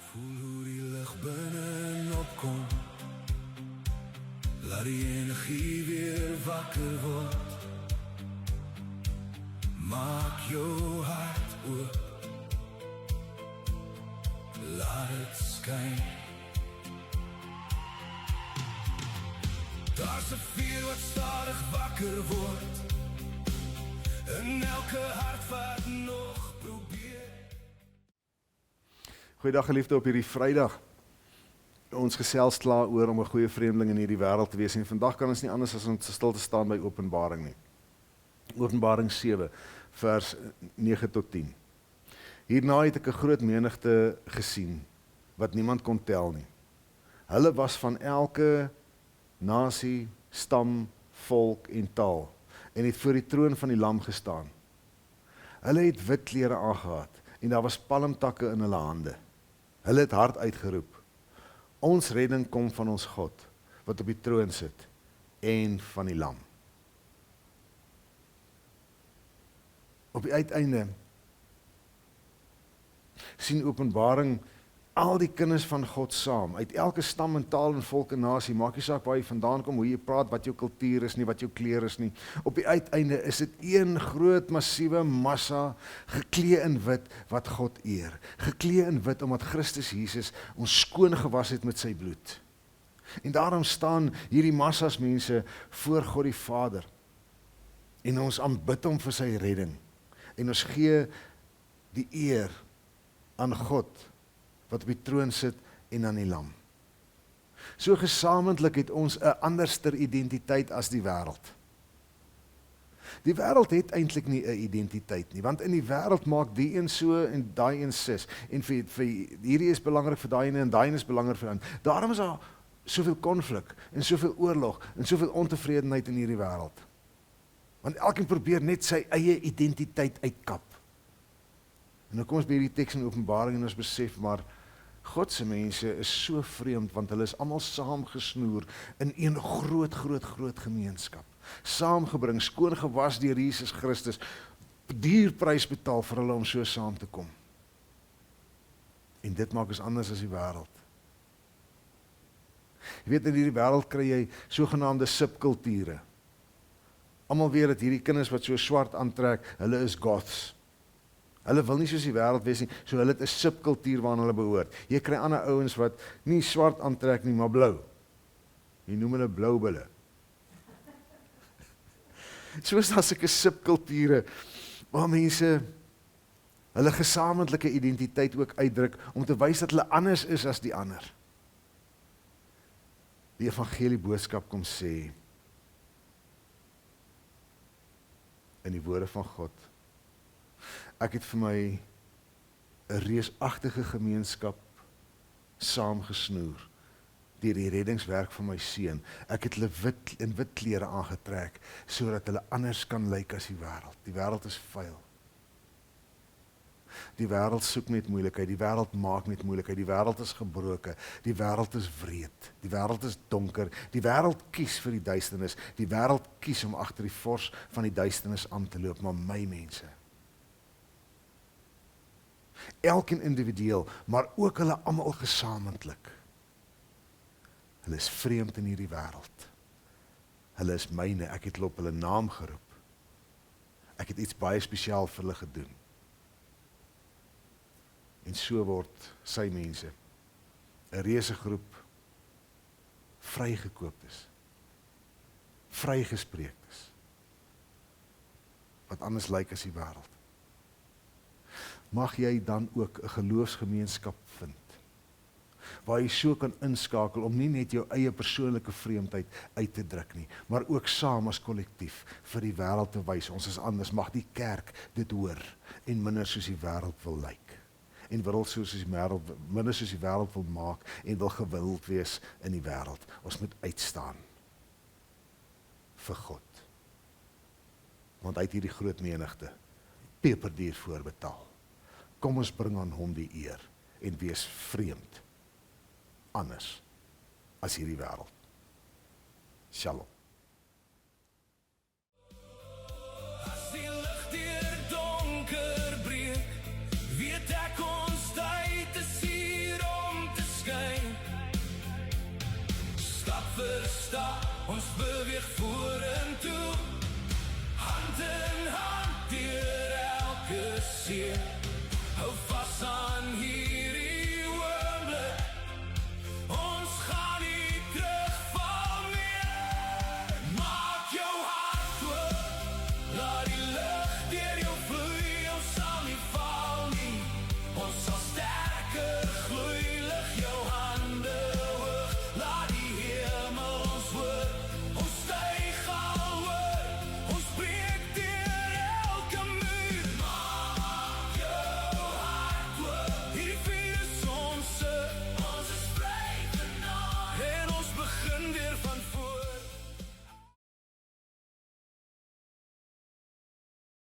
Voel hoe die lig binne opkom. Laat die energie weer wakker word. Maak jou hart oop. Laat het skyn. Daar's 'n vuur wat stadig wakker word. In elke hart wat nog probeer. Goeiedag geliefde op hierdie Vrydag. Ons gesels klaar oor om 'n goeie vreemdeling in hierdie wêreld te wees en vandag kan ons nie anders as om stil te staan by Openbaring nie. Openbaring 7 vers 9 tot 10. Hierna het ek 'n groot menigte gesien wat niemand kon tel nie. Hulle was van elke nasie, stam, volk en taal en het voor die troon van die Lam gestaan. Hulle het wit klere aangehad en daar was palmtakke in hulle hande. Hulle het hard uitgeroep: ons redding kom van ons God wat op die troon sit en van die Lam. Op die uiteinde sien Openbaring al die kinders van God saam, uit elke stam en taal en volk en nasie, maak nie saak waar jy vandaan kom, hoe jy praat, wat jou kultuur is nie, wat jou kleur is nie. Op die uiteinde is dit een groot massiewe massa, geklee in wit, wat God eer. Geklee in wit, omdat Christus Jesus ons skoon gewas het met sy bloed. En daarom staan hierdie massas mense voor God die Vader. En ons aanbid hom vir sy redding. En ons gee die eer aan God, wat op die troon sit en aan die Lam. So gesamentlik het ons 'n anderster identiteit as die wêreld. Die wêreld het eintlik nie 'n identiteit nie, want in die wêreld maak die een so en daai een sis. En vir hierdie is belangrik vir daai een en daai een is belangrik vir ander. Daarom is daar soveel konflik en soveel oorlog en soveel ontevredenheid in hierdie wêreld. Want elkeen probeer net sy eie identiteit uitkap. En nou kom ons by hierdie teks in Openbaring en ons besef maar God se mense is so vreemd want hulle is almal saamgesnoer in een groot gemeenskap. Saamgebring, skoon gewas deur Jesus Christus, duur prys betaal vir hulle om so saam te kom. En dit maak ons anders as die wêreld. Jy weet in hierdie wêreld kry jy sogenaamde subkulture. Almal weet dat hierdie kinders wat so swart aantrek, hulle is goths. Hulle wil nie soos die wêreld wees nie, so hulle het 'n subkultuur waarna hulle behoort. Jy kry ander ouens wat nie swart aantrek nie, maar blou. Jy noem hulle bloubulle. Soos daar sulke subkulture waar mense hulle gesamentlike identiteit ook uitdruk om te wys dat hulle anders is as die ander. Die evangelie boodskap kom sê in die woorde van God: ek het vir my 'n reusagtige gemeenskap saamgesnoer deur die reddingswerk van my seun. Ek het hulle wit klere aangetrek sodat hulle anders kan lyk as die wêreld. Die wêreld is vuil. Die wêreld soek net moeilikheid, die wêreld maak net moeilikheid, die wêreld is gebroken, die wêreld is wreed, die wêreld is donker, die wêreld kies vir die duisternis, die wêreld kies om agter die vors van die duisternis aan te loop, maar my mense, elkeen individueel, maar ook hulle almal gesamentlik. Hulle is vreemd in hierdie wêreld. Hulle is myne, ek het hulle op hulle naam geroep. Ek het iets baie spesiaal vir hulle gedoen. En so word sy mense, 'n reuse groep, vrygekooptes, vrygespreektes, wat anders lyk as die wêreld. Mag jy dan ook 'n geloofsgemeenskap vind, waar jy so kan inskakel om nie net jou eie persoonlike vreemdheid uit te druk nie, maar ook saam as kollektief vir die wêreld te wys, ons is anders. Mag die kerk dit hoor en minder soos die wêreld wil lyk. En minder soos die wêreld wil maak en wil gewild wees in die wêreld. Ons moet uitstaan vir God. Want hy het hierdie groot menigte peperduur voorbetaal. Kom ons bring aan hom die eer en wees vreemd, anders as hierdie wêreld. Shalom.